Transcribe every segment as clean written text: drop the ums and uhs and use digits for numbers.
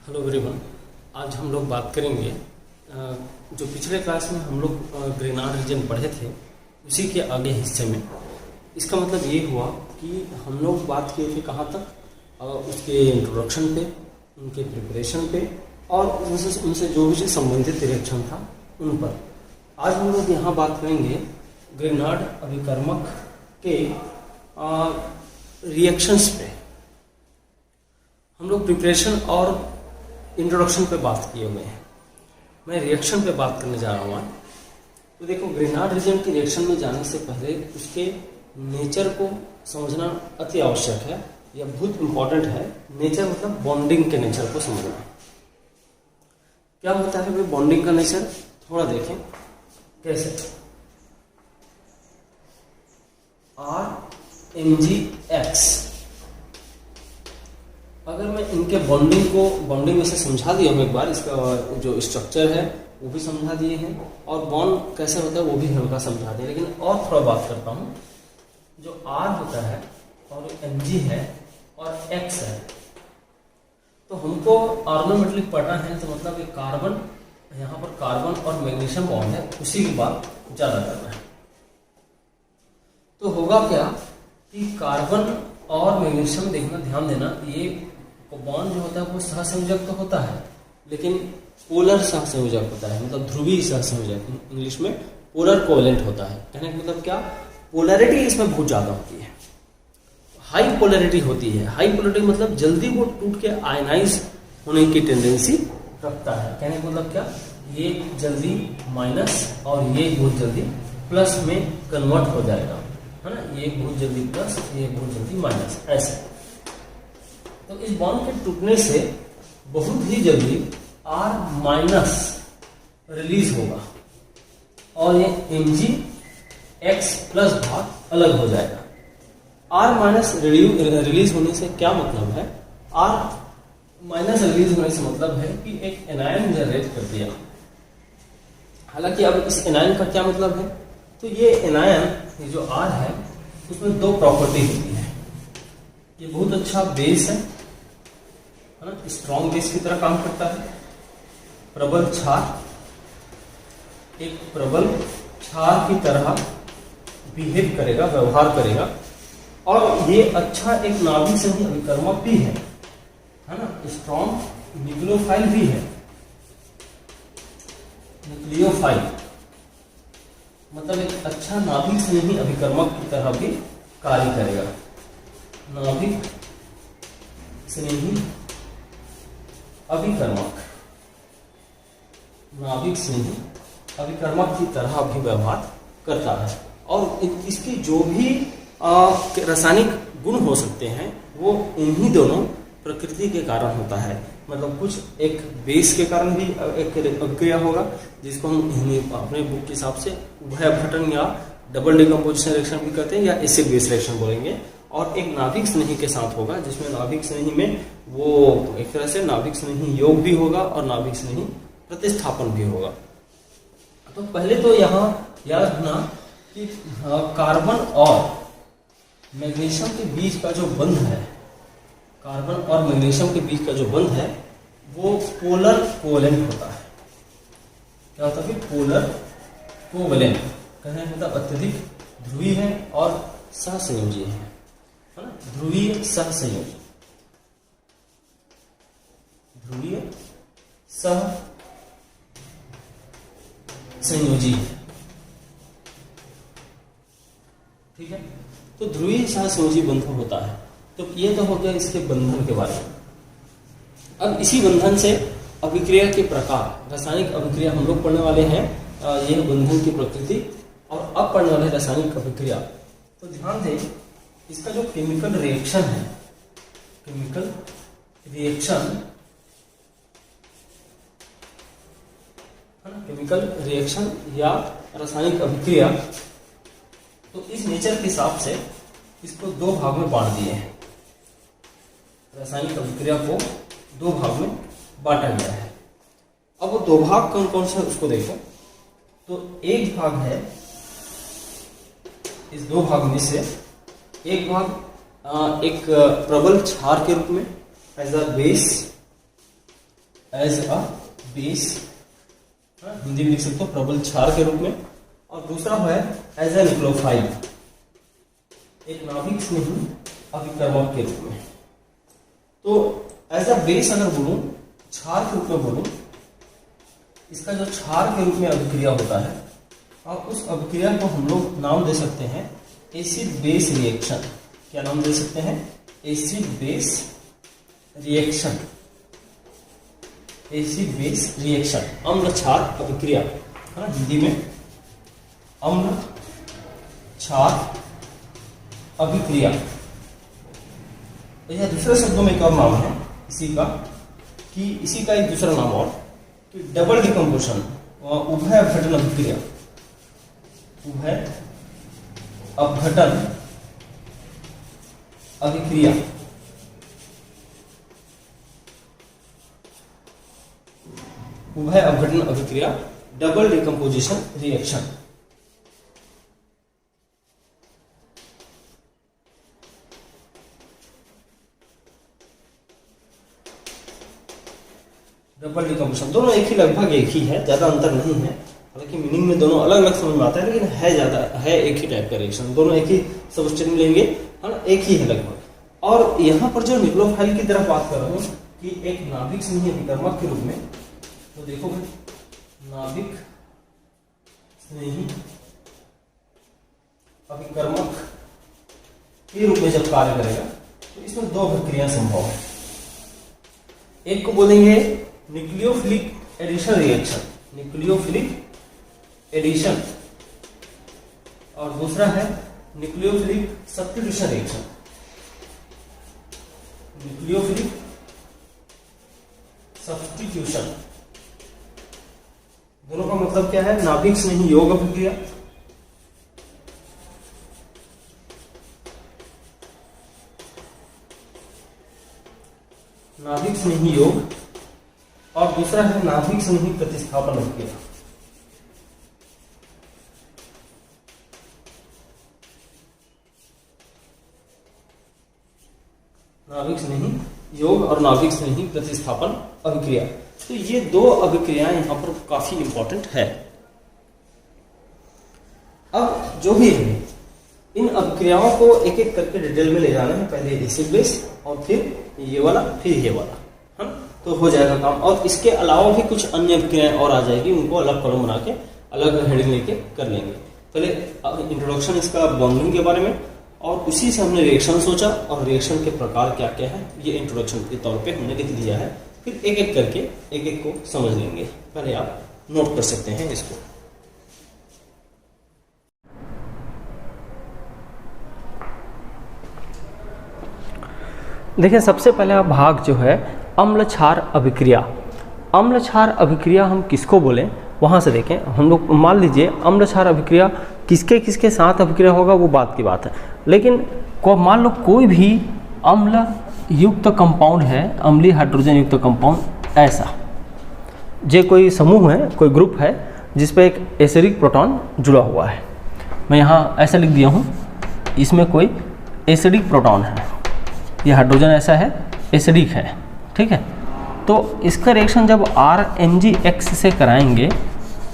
Hello everyone. आज हम लोग बात करेंगे जो पिछले क्लास में हम लोग ग्रेनाड रीजन पढ़े थे उसी के आगे हिस्से में। इसका मतलब ये हुआ कि हम लोग बात किए थे कहाँ तक, उसके इंट्रोडक्शन पे, उनके प्रिपरेशन पे और उनसे जो भी संबंधित रिएक्शन था उन पर। आज हम लोग यहाँ बात करेंगे ग्रेनाड अभिकर्मक के रिएक्शंस पे। हम लोग प्रिपरेशन और इंट्रोडक्शन पे बात किए हुए हैं, मैं रिएक्शन पे बात करने जा रहा हूँ आज। तो देखो, ग्रेनाड रीजन की रिएक्शन में जाने से पहले उसके नेचर को समझना अति आवश्यक है, यह बहुत इंपॉर्टेंट है। नेचर मतलब बॉन्डिंग के नेचर को समझना। क्या होता है भाई बॉन्डिंग का नेचर, थोड़ा देखें कैसे। RMgX, अगर मैं इनके बॉन्डिंग में से समझा दिया हूँ एक बार, इसका जो स्ट्रक्चर है वो भी समझा दिए हैं और बॉन्ड कैसे होता है वो भी हल्का समझा दिया, लेकिन और थोड़ा बात करता हूँ। जो R होता है और Mg है और X है, तो हमको ऑर्गोमेटलिक पढ़ना है, तो मतलब एक कार्बन, यहाँ पर कार्बन और मैग्नीशियम बॉन्ड है, उसी की बात ज्यादा करना है। तो होगा क्या कि कार्बन और मैग्नीशियम, देखना ध्यान देना, ये बॉन्ड जो होता है वो सहसंयोजक तो होता है, लेकिन पोलर सहसंयोजक होता है, मतलब ध्रुवीय सहसंयोजक, इंग्लिश में पोलर कोवेलेंट होता है। कहने का मतलब क्या, पोलैरिटी इसमें बहुत ज्यादा होती है, हाई पोलैरिटी होती है। हाई पोलैरिटी मतलब जल्दी वो टूट के आयनाइज होने की टेंडेंसी रखता है। कहने का मतलब क्या, ये जल्दी माइनस और ये बहुत जल्दी प्लस में कन्वर्ट हो जाएगा, है ना। ये बहुत जल्दी प्लस, ये बहुत जल्दी माइनस, ऐसे। तो इस बॉन्ड के टूटने से बहुत ही जल्दी R माइनस रिलीज होगा और ये MgX प्लस भाग अलग हो जाएगा। R माइनस रिलीज होने से क्या मतलब है, R माइनस रिलीज होने से मतलब है कि एक एनायन जनरेट कर दिया। हालांकि अब इस एनायन का क्या मतलब है, तो ये एनायन, ये जो R है उसमें दो प्रॉपर्टी होती है। ये बहुत अच्छा बेस है ना, स्ट्रॉन्ग बेस की तरह काम करता है। प्रबल क्षार, एक प्रबल क्षार की तरह बिहेव करेगा, व्यवहार करेगा, और ये अच्छा एक नाभिक संधि अभिकर्मक भी है ना। स्ट्रॉन्ग न्यूक्लियोफाइल भी है, न्यूक्लियोफाइल मतलब एक अच्छा नाभिक संधि अभिकर्मक की तरह भी कार्य करेगा। नाभिक स्नेही अभिकर्मक, नाभिक स्नेही अभिकर्मक की तरह भी व्यवहार करता है। और इसकी जो भी रासायनिक गुण हो सकते हैं वो इन्हीं दोनों प्रकृति के कारण होता है। मतलब कुछ एक बेस के कारण भी एक अभिक्रिया होगा, जिसको हम अपने बुक के हिसाब से उभय अपघटन या डबल डिकम्पोजिशन रिएक्शन भी कहते हैं, या एसिड बेस रिएक्शन बोलेंगे। और एक नाभिक स्नेही के साथ होगा, जिसमें नाभिक स्नेही में वो एक तरह से नाभिक स्नेही योग भी होगा और नाभिक स्नेही प्रतिस्थापन भी होगा। तो पहले तो यहाँ याद रखना कि कार्बन और मैग्नीशियम के बीच का जो बंध है, कार्बन और मैग्नीशियम के बीच का जो बंध है वो पोलर कोवेलेंट होता है। क्या होता है, पोलर कोवेलेंट कहने का मतलब अत्यधिक ध्रुवीय है और सहसंयोजी है ना। ध्रुवीय सहसंयोजी, ध्रुवीय सहसंयोजी, ठीक है। तो ध्रुवीय सहसंयोजी बंधन होता है। तो ये तो हो गया इसके बंधन के बारे में। अब इसी बंधन से अभिक्रिया के प्रकार, रासायनिक अभिक्रिया हम लोग पढ़ने वाले हैं, यह बंधन की प्रकृति, और अब पढ़ने वाले रासायनिक अभिक्रिया। तो ध्यान दें, इसका जो केमिकल रिएक्शन है, केमिकल रिएक्शन है ना, केमिकल रिएक्शन या रासायनिक अभिक्रिया, तो इस नेचर के हिसाब से इसको दो भाग में बांट दिए हैं। रासायनिक अभिक्रिया को दो भाग में बांटा गया है। अब वो दो भाग कौन कौन से उसको देखो। तो एक भाग है, इस दो भाग में से एक भाग एक प्रबल क्षार के रूप में as a base, as a base, Hindi में लिख सकते हो प्रबल क्षार के रूप में, और दूसरा है एज ए न्यूक्लियोफाइल, एक नाभिक स्नेही अभिकर्मक के रूप में। तो एज अ बेस अगर बोलूं, क्षार के रूप में बोलूं, इसका जो क्षार के रूप में अभिक्रिया होता है, और उस अभिक्रिया को हम लोग नाम दे सकते हैं एसिड बेस रिएक्शन। क्या नाम दे सकते हैं? Acid base reaction, acid base reaction, अम्ल क्षार अभिक्रिया, हिंदी में अम्ल क्षार अभिक्रिया। यह दूसरे शब्दों में एक और नाम है इसी का, कि इसी का एक दूसरा नाम और कि डबल डिकम्पोजिशन, उभय अपघटन अभिक्रिया, उभय अपघटन अभिक्रिया। उभय अपघटन अभिक्रिया, double decomposition reaction. Double decomposition दोनों एक ही, लगभग एक ही है, ज्यादा अंतर नहीं है। हालांकि मीनिंग में दोनों अलग अलग समझ में आता है, लेकिन है ज्यादा है एक ही टाइप का रिएक्शन, दोनों एक ही सबस्टेंस में लेंगे, है ना, एक ही है लगभग। और यहाँ पर जो न्यूक्लियोफाइल की तरफ बात कर रहा हूँ कि एक नाभिक स्नेही अभिकर्मक के रूप में, तो देखो भाई, नाभिक स्नेही अभिकर्मक के रूप में जब कार्य करेगा तो इसमें दो अभिक्रिया संभव है। एक को बोलेंगे nucleophilic addition reaction, nucleophilic addition, और दूसरा है nucleophilic substitution reaction, nucleophilic substitution. दोनों का मतलब क्या है? नाभिक स्नेही योग अभिक्रिया, नाभिक स्नेही योग, और दूसरा है नाभिक स्नेही प्रतिस्थापन अभिक्रिया। नाभिक स्नेही योग और नाभिक स्नेही प्रतिस्थापन अभिक्रिया। तो ये दो अभिक्रियाएं यहां पर काफी इंपॉर्टेंट है। अब जो भी है, इन अभिक्रियाओं को एक एक करके डिटेल में ले जाना है, पहले एसिड बेस और फिर ये वाला, फिर ये वाला, है, तो हो जाएगा काम। और इसके अलावा भी कुछ अन्य अभिक्रियाएं और आ जाएगी, उनको अलग कॉलम बना के अलग हेडिंग लेके कर लेंगे। पहले इंट्रोडक्शन इसका बॉन्डिंग के बारे में, और उसी से हमने रिएक्शन सोचा, और रिएक्शन के प्रकार क्या क्या है ये इंट्रोडक्शन के तौर पे हमने लिख दिया है। फिर एक एक करके एक एक को समझ लेंगे। पहले आप नोट कर सकते हैं इसको। देखिए, सबसे पहला भाग जो है अम्ल क्षार अभिक्रिया। अम्ल क्षार अभिक्रिया हम किसको बोलें, वहाँ से देखें। हम लोग मान लीजिए अम्ल क्षार अभिक्रिया किसके किसके साथ अभिक्रिया होगा वो बात की बात है, लेकिन मान लो कोई भी अम्ल युक्त कंपाउंड है, अम्लीय हाइड्रोजन युक्त कंपाउंड, ऐसा जे कोई समूह है, कोई ग्रुप है जिस पे एक एसिडिक प्रोटॉन जुड़ा हुआ है। मैं यहाँ ऐसा लिख दिया हूँ, इसमें कोई एसिडिक प्रोटॉन है, ये हाइड्रोजन ऐसा है, एसिडिक है, ठीक है। तो इसका रिएक्शन जब RMgX से कराएंगे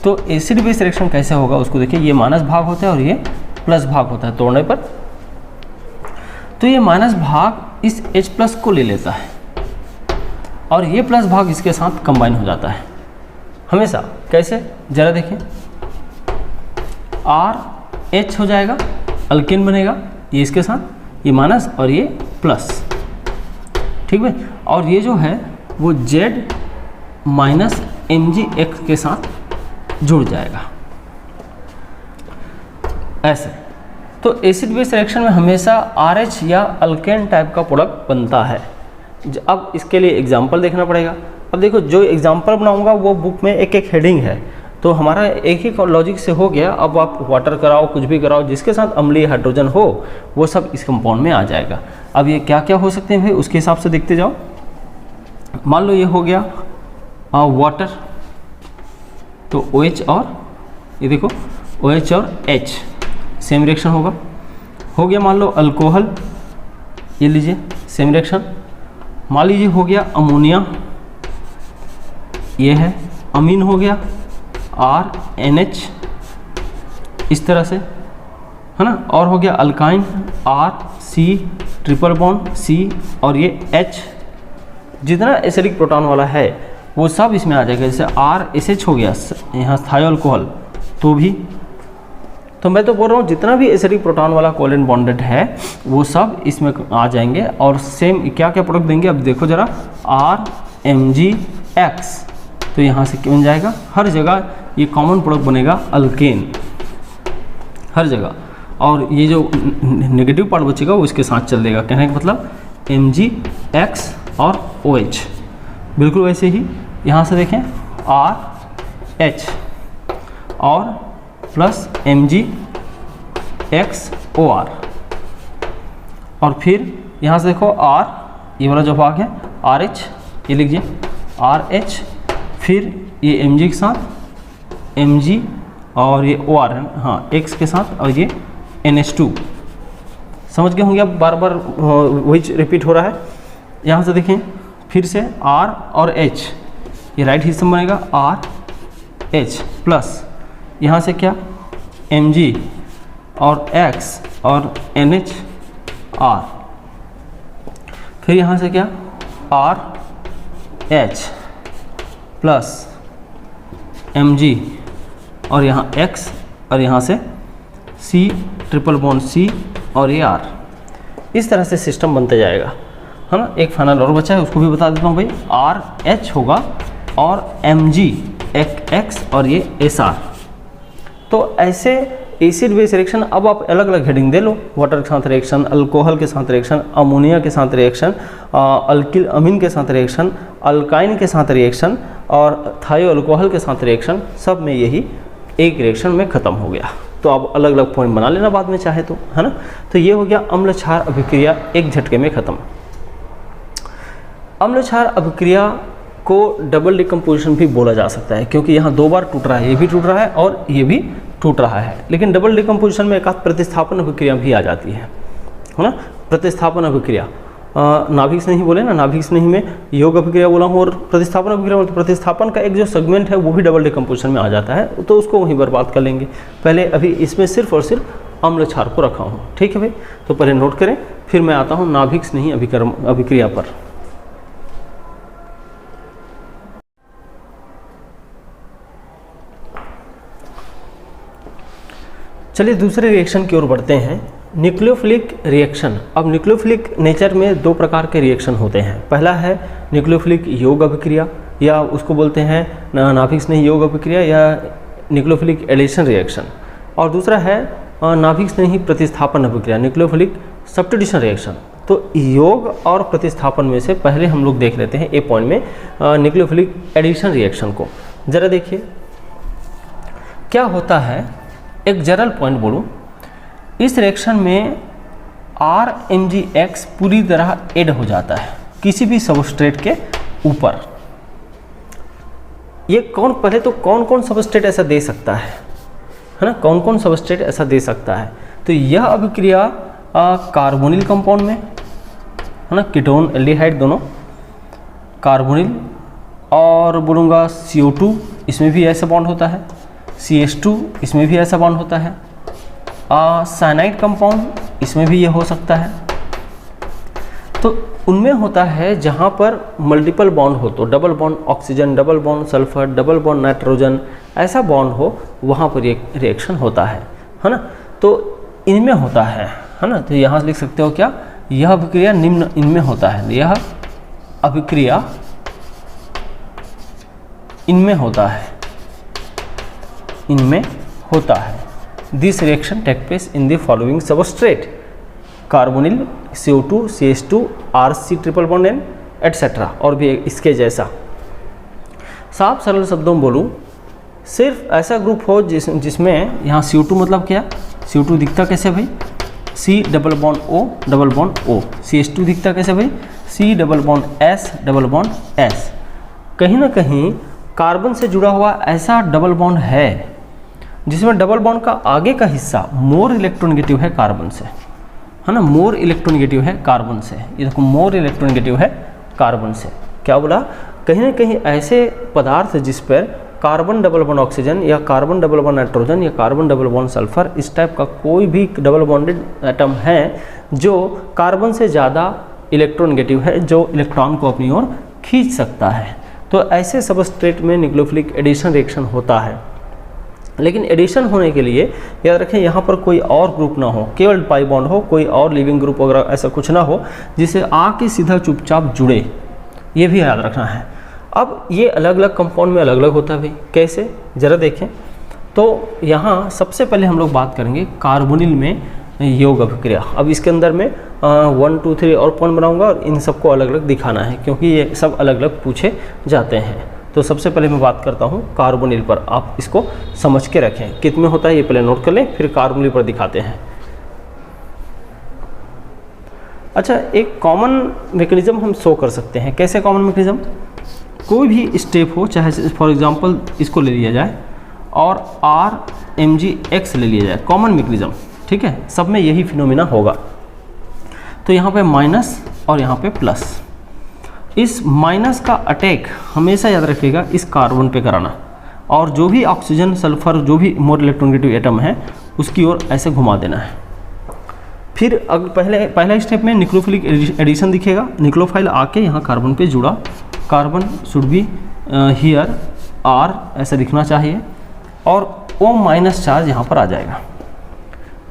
तो एसिड बेस रिएक्शन कैसे होगा उसको देखिए। ये माइनस भाग होता है और ये प्लस भाग होता है तोड़ने पर। तो ये माइनस भाग इस H+ को ले लेता है और ये प्लस भाग इसके साथ कंबाइन हो जाता है हमेशा। कैसे, जरा देखिए, RH हो जाएगा, अल्केन बनेगा, ये इसके साथ, ये माइनस और ये प्लस, ठीक है। और ये जो है वो Z माइनस Mgx के साथ जुड़ जाएगा ऐसे। तो एसिड बेस रिएक्शन में हमेशा RH या अल्केन टाइप का प्रोडक्ट बनता है। अब इसके लिए एग्जांपल देखना पड़ेगा। अब देखो, जो एग्जांपल बनाऊंगा वो बुक में एक एक हेडिंग है, तो हमारा एक ही लॉजिक से हो गया। अब आप वाटर कराओ, कुछ भी कराओ, जिसके साथ अम्लीय हाइड्रोजन हो वो सब इस कंपाउंड में आ जाएगा। अब ये क्या क्या हो सकते हैं भाई, उसके हिसाब से देखते जाओ। मान लो ये हो गया वाटर, तो OH और ये देखो OH और H सेम रिएक्शन होगा। हो गया मान लो अल्कोहल, ये लीजिए सेम रिएक्शन। मान लीजिए हो गया अमोनिया, ये है अमीन हो गया RNH इस तरह से, है ना। और हो गया alkyne RC triple bond C, और ये H जितना एसिडिक प्रोटॉन वाला है वो सब इसमें आ जाएगा। जैसे RSH हो गया यहाँ थायो अल्कोहल, तो भी, तो मैं तो बोल रहा हूँ जितना भी एसिडिक प्रोटॉन वाला कोवैलेंट बॉन्डेड है वो सब इसमें आ जाएंगे। और सेम क्या क्या प्रोडक्ट देंगे अब देखो ज़रा, RMgX, तो यहाँ से क्या बन जाएगा, हर जगह ये कॉमन प्रोडक्ट बनेगा अल्केन, हर जगह। और ये जो नेगेटिव पार्ट बचेगा वो इसके साथ चल देगा, कहने का मतलब MgX और OH। बिल्कुल वैसे ही यहाँ से देखें RH और प्लस MgXOR, और फिर यहाँ से देखो R, ये वाला जो भाग है RH, ये लिखिए RH, फिर ये Mg के साथ Mg और ये OR है, हाँ X के साथ, और ये NH2। समझ गए होंगे, अब बार बार वही रिपीट हो रहा है। यहाँ से देखें फिर से R और H, ये राइट हिस्सा में बनेगा RH प्लस यहाँ से क्या Mg और X और NHR, फिर यहाँ से क्या RH प्लस Mg और यहाँ X, और यहाँ से C ट्रिपल बॉन्ड C और ये R। इस तरह से सिस्टम बनते जाएगा, है ना। एक फाइनल और बचा है, उसको भी बता देता हूँ भाई, RH होगा और Mg X और ये SR। तो ऐसे एसिड बेस रिएक्शन, अब आप अलग अलग हेडिंग दे लो, वाटर के साथ रिएक्शन, अल्कोहल के साथ रिएक्शन, अमोनिया के साथ रिएक्शन, अल्किल अमीन के साथ रिएक्शन, अल्काइन के साथ रिएक्शन, और थायो अल्कोहल के साथ रिएक्शन, सब में यही एक रिएक्शन में ख़त्म हो गया। तो आप अलग अलग पॉइंट बना लेना बाद में चाहे तो, है ना। तो ये हो गया अम्ल क्षार अभिक्रिया, एक झटके में ख़त्म। अम्ल क्षार अभिक्रिया को डबल डिकम्पोजिशन भी बोला जा सकता है, क्योंकि यहाँ दो बार टूट रहा है, ये भी टूट रहा है और ये भी टूट रहा है। लेकिन डबल डिकम्पोजिशन में एक आध प्रतिस्थापन अभिक्रिया भी आ जाती है ना। प्रतिस्थापन अभिक्रिया नाभिक स्नेही बोले ना, नाभिक स्नेही में योग अभिक्रिया बोला हूँ, और प्रतिस्थापन अभिक्रिया, तो प्रतिस्थापन का एक जो सेगमेंट है वो भी डबल डिकम्पोजिशन में आ जाता है, तो उसको वहीं बर्बाद कर लेंगे। पहले अभी इसमें सिर्फ और सिर्फ अम्ल क्षार को रखा हूँ, ठीक है भाई। तो पहले नोट करें, फिर मैं आता हूँ नाभिक स्नेही अभिक्रिया पर। चलिए दूसरे रिएक्शन की ओर बढ़ते हैं, न्यूक्लियोफिलिक रिएक्शन। अब न्यूक्लियोफिलिक नेचर में दो प्रकार के रिएक्शन होते हैं। पहला है न्यूक्लियोफिलिक योग अभिक्रिया, या उसको बोलते हैं नाभिक स्नेही योग अभिक्रिया या न्यूक्लियोफिलिक एडिशन रिएक्शन, और दूसरा है नाभिक स्नेही प्रतिस्थापन अभिक्रिया, न्यूक्लियोफिलिक सब्स्टिट्यूशन रिएक्शन। तो योग और प्रतिस्थापन में से पहले हम लोग देख लेते हैं ए पॉइंट में न्यूक्लियोफिलिक एडिशन रिएक्शन को। ज़रा देखिए क्या होता है, एक जनरल पॉइंट बोलूँ, इस रिएक्शन में RMgX पूरी तरह ऐड हो जाता है किसी भी सबस्ट्रेट के ऊपर। ये कौन, पहले तो कौन कौन सबस्ट्रेट ऐसा दे सकता है ना, कौन कौन सबस्ट्रेट ऐसा दे सकता है। तो यह अभिक्रिया कार्बोनिल कंपाउंड में, है ना, कीटोन एल्डिहाइड दोनों, कार्बोनिल, और बोलूँगा CO2 इसमें भी ऐसा बॉन्ड होता है, CH2 इसमें भी ऐसा बॉन्ड होता है, साइनाइड कंपाउंड इसमें भी ये हो सकता है। तो उनमें होता है जहाँ पर मल्टीपल बॉन्ड हो, तो double bond oxygen, double bond sulphur, double bond nitrogen, ऐसा बॉन्ड हो, वहाँ पर ये रिएक्शन होता है ना। तो इनमें होता है ना। तो यहाँ से लिख सकते हो क्या, यह अभिक्रिया निम्न इनमें होता है, यह अभिक्रिया इनमें होता है, इनमें होता है। This reaction take place in the following substrate, carbonyl, CO2, CH2, RC triple bond N etcetera, और भी इसके जैसा। साफ सरल शब्दों में बोलूँ, सिर्फ ऐसा ग्रुप हो जिसमें यहाँ CO2 मतलब क्या, CO2 दिखता कैसे भाई, C double bond O double bond O, CH2 दिखता कैसे भाई, C double bond S double bond S। कहीं ना कहीं कार्बन से जुड़ा हुआ ऐसा डबल बॉन्ड है जिसमें डबल बॉन्ड का आगे का हिस्सा मोर इलेक्ट्रोनेगेटिव है कार्बन से, है ना, मोर इलेक्ट्रोनेगेटिव है कार्बन से। ये देखो मोर इलेक्ट्रोनेगेटिव है कार्बन से, क्या बोला, कहीं ना कहीं ऐसे पदार्थ जिस पर कार्बन डबल बॉन्ड ऑक्सीजन या कार्बन डबल बॉन्ड नाइट्रोजन या कार्बन डबल बॉन्ड सल्फर, इस टाइप का कोई भी डबल बॉन्डेड एटम है जो कार्बन से ज़्यादा इलेक्ट्रोनेगेटिव है, जो इलेक्ट्रॉन को अपनी ओर खींच सकता है। तो ऐसे सबस्ट्रेट में न्यूक्लियोफिलिक एडिशन रिएक्शन होता है। लेकिन एडिशन होने के लिए याद रखें यहाँ पर कोई और ग्रुप ना हो, केवल पाई बॉन्ड हो, कोई और लिविंग ग्रुप वगैरह ऐसा कुछ ना हो जिसे आके सीधा चुपचाप जुड़े, ये भी याद रखना है। अब ये अलग अलग कंपाउंड में अलग अलग होता है भाई, कैसे ज़रा देखें। तो यहाँ सबसे पहले हम लोग बात करेंगे कार्बोनिल में योग अभिक्रिया। अब इसके अंदर में 1 2 3 और पॉइंट बनाऊंगा और इन सबको अलग अलग दिखाना है क्योंकि ये सब अलग अलग पूछे जाते हैं। तो सबसे पहले मैं बात करता हूँ कार्बोनिल पर, आप इसको समझ के रखें कित में होता है ये पहले नोट कर लें, फिर कार्बोनिल पर दिखाते हैं। अच्छा, एक कॉमन मैकेनिज्म हम शो कर सकते हैं। कैसे कॉमन मैकेनिज्म, कोई भी स्टेप हो, चाहे फॉर एग्जांपल इसको ले लिया जाए और RMgX ले लिया जाए, कॉमन मैकेनिज्म, ठीक है, सब में यही फिनोमिना होगा। तो यहाँ पे माइनस और यहाँ पे प्लस, इस माइनस का अटैक हमेशा याद रखिएगा इस कार्बन पे कराना, और जो भी ऑक्सीजन सल्फर जो भी मोर इलेक्ट्रोनेगेटिव एटम है उसकी ओर ऐसे घुमा देना है। फिर अगर पहला स्टेप में न्यूक्लियोफिलिक एडिशन दिखेगा, न्यूक्लियोफाइल आके यहाँ कार्बन पे जुड़ा, carbon should be here R ऐसा दिखना चाहिए, और O माइनस चार्ज यहाँ पर आ जाएगा।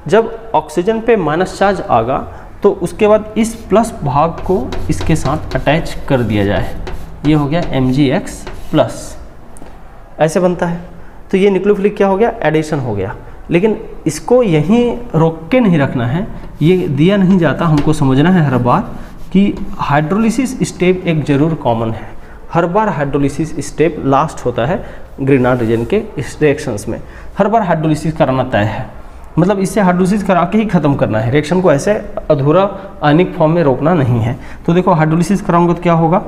जब ऑक्सीजन पे माइनस चार्ज आगा तो उसके बाद इस प्लस भाग को इसके साथ अटैच कर दिया जाए, ये हो गया Mgx प्लस, ऐसे बनता है। तो ये न्यूक्लियोफिलिक क्या हो गया, एडिशन हो गया। लेकिन इसको यहीं रोक के नहीं रखना है, ये दिया नहीं जाता, हमको समझना है हर बार कि हाइड्रोलिसिस स्टेप एक ज़रूर कॉमन है। हर बार हाइड्रोलिसिस स्टेप लास्ट होता है ग्रिनार्ड रीजन के रिएक्शंस में, हर बार हाइड्रोलिसिस कराना तय है, मतलब इससे हाइड्रोलिसिस करा के ही ख़त्म करना है, रिएक्शन को ऐसे अधूरा आयनिक फॉर्म में रोकना नहीं है। तो देखो हाइड्रोलिसिस कराऊंगा तो क्या होगा,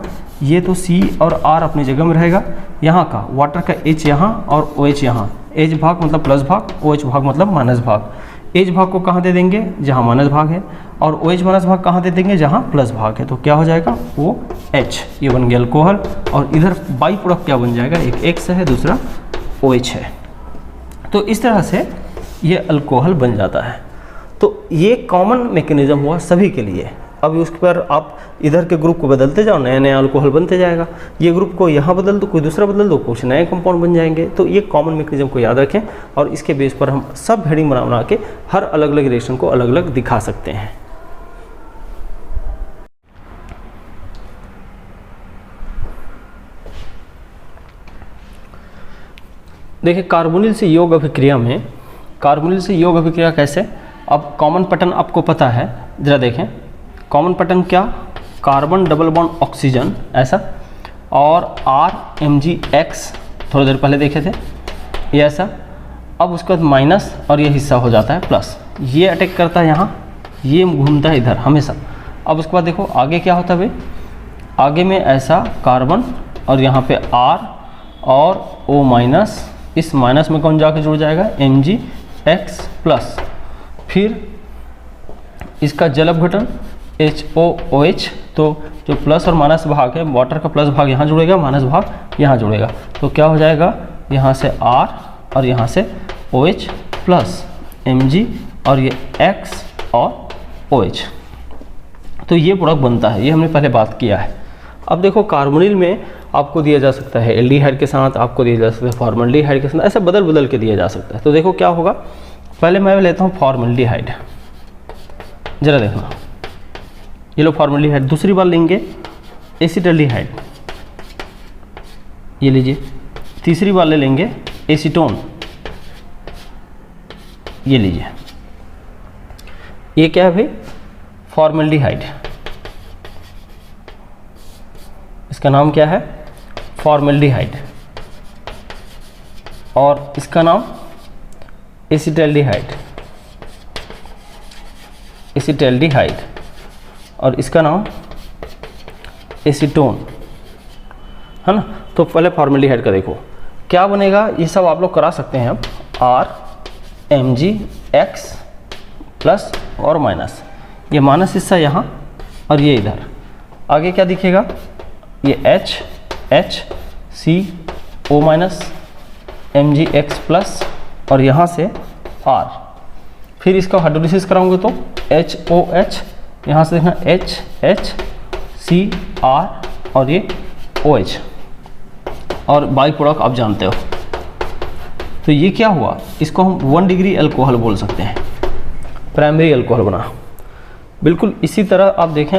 ये तो C और R अपनी जगह में रहेगा, यहाँ का वाटर का H यहाँ और OH यहाँ, H भाग मतलब प्लस भाग, OH भाग मतलब माइनस भाग। H भाग को कहाँ दे देंगे, जहाँ माइनस भाग है, और OH माइनस भाग कहाँ दे देंगे, जहाँ प्लस भाग है। तो क्या हो जाएगा, OH, ये बन गया अल्कोहल, और इधर बाई प्रोडक्ट क्या बन जाएगा, एक X है दूसरा OH है। तो इस तरह से ये अल्कोहल बन जाता है। तो ये कॉमन मैकेनिज्म हुआ सभी के लिए। अब उस पर आप इधर के ग्रुप को बदलते जाओ, नया नया अल्कोहल बनते जाएगा। ये ग्रुप को यहाँ बदल दो, कोई दूसरा बदल दो, कुछ नए कंपाउंड बन जाएंगे। तो ये कॉमन मैकेनिज्म को याद रखें, और इसके बेस पर हम सब हेडिंग बना के हर अलग अलग रिएक्शन को अलग अलग दिखा सकते हैं। देखिए कार्बोनिल से योग अभिक्रिया में, कार्बोनिल से योग अभिक्रिया कैसे, अब कॉमन पैटर्न आपको पता है, ज़रा देखें कॉमन पैटर्न क्या, कार्बन डबल बॉन्ड ऑक्सीजन ऐसा, और RMgX थोड़ी देर पहले देखे थे ये ऐसा। अब उसके बाद माइनस और ये हिस्सा हो जाता है प्लस, ये अटैक करता है यहाँ, ये घूमता है इधर हमेशा। अब उसके बाद देखो आगे क्या होता है भाई, आगे में ऐसा कार्बन और यहाँ पे R और O माइनस, इस माइनस में कौन जाके जुड़ जाएगा, Mgx प्लस, फिर इसका जल अपघटन HOOH, तो जो प्लस और माइनस भाग है, वाटर का प्लस भाग यहाँ जुड़ेगा, माइनस भाग यहाँ जुड़ेगा। तो क्या हो जाएगा, यहाँ से R और यहाँ से OH प्लस Mg और ये X और OH, तो ये प्रोडक्ट बनता है। ये हमने पहले बात किया है। अब देखो कार्बोनिल में आपको दिया जा सकता है एल्डिहाइड के साथ, आपको दिया जा सकता है फॉर्मल्डिहाइड के साथ, ऐसे बदल बदल के दिया जा सकता है। तो देखो क्या होगा, पहले मैं लेता हूँ फॉर्मल्डिहाइड, जरा देखना, ये लो फॉर्मल्डिहाइड। दूसरी बार लेंगे एसिटल्डिहाइड, ये लीजिए। तीसरी बार ले लेंगे एसीटोन, ये लीजिए। ये क्या है भाई, फॉर्मल्डिहाइड, इसका नाम क्या है, फॉर्मल्डिहाइड, और इसका नाम एसिटल्डिहाइड, एसिटल्डिहाइड, और इसका नाम एसीटोन, है ना। तो पहले फॉर्मल्डिहाइड का देखो क्या बनेगा, ये सब आप लोग करा सकते हैं। अब RMgX प्लस और माइनस, ये माइनस हिस्सा यहाँ और ये इधर, आगे क्या दिखेगा ये HCO माइनस MgX प्लस और यहाँ से R। फिर इसका हाइड्रोलिसिस कराऊंगे तो HOH, यहाँ से देखना HCR और ये OH, और बाई प्रोडक्ट आप जानते हो। तो ये क्या हुआ, इसको हम 1 डिग्री अल्कोहल बोल सकते हैं, प्राइमरी अल्कोहल बना। बिल्कुल इसी तरह आप देखें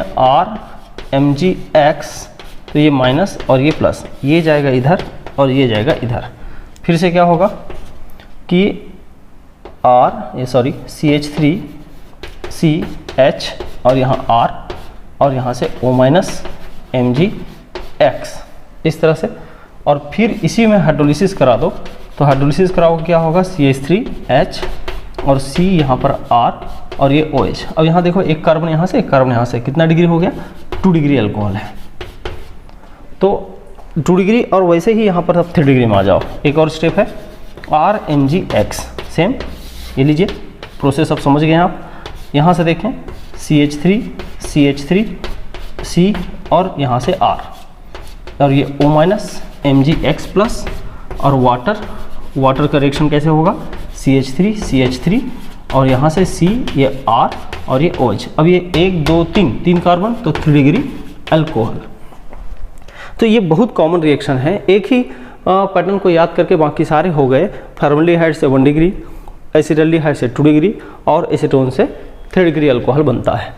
RMgX, तो ये माइनस और ये प्लस, ये जाएगा इधर और ये जाएगा इधर। फिर से क्या होगा कि CH3CH और यहाँ R और यहाँ से O माइनस MgX, इस तरह से। और फिर इसी में हाइड्रोलिसिस करा दो, तो हाइड्रोलिसिस कराओगे क्या होगा, CH3H और C यहाँ पर R और ये OH। अब यहाँ देखो एक कार्बन यहाँ से एक कार्बन यहाँ से, कितना डिग्री हो गया, 2 डिग्री अल्कोहल है। तो 2 डिग्री और वैसे ही यहाँ पर अब 3 डिग्री में आ जाओ। एक और स्टेप है RMgX, सेम ये लीजिए प्रोसेस, अब समझ गए आप। यहाँ से देखें CH3 C और यहाँ से R और ये O माइनस MgX प्लस और वाटर का रिएक्शन कैसे होगा, CH3 और यहाँ से C, ये R और ये OH। अब ये 1 2 3 कार्बन, तो 3 डिग्री अल्कोहल। तो ये बहुत कॉमन रिएक्शन है, एक ही पैटर्न को याद करके बाकी सारे हो गए। फॉर्मल्डिहाइड से 1 डिग्री, एसिटाल्डिहाइड से 2 डिग्री और एसीटोन से 3 डिग्री अल्कोहल बनता है।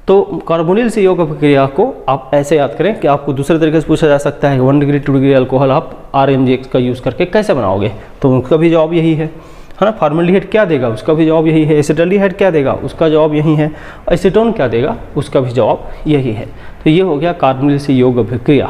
तो कार्बोनिल से यौगिक अभिक्रिया को आप ऐसे याद करें कि आपको दूसरे तरीके से पूछा जा सकता है 1 डिग्री 2 डिग्री अल्कोहल आप RMgX का यूज़ करके कैसे बनाओगे, तो उनका भी जवाब यही है ना। फॉर्मल्डिहाइड क्या देगा, उसका भी जवाब यही है। एसिटाल्डिहाइड क्या देगा, उसका जवाब यही है। एसीटोन क्या देगा, उसका भी जवाब यही है। तो ये हो गया कार्बोनिल से यौगिक अभिक्रिया।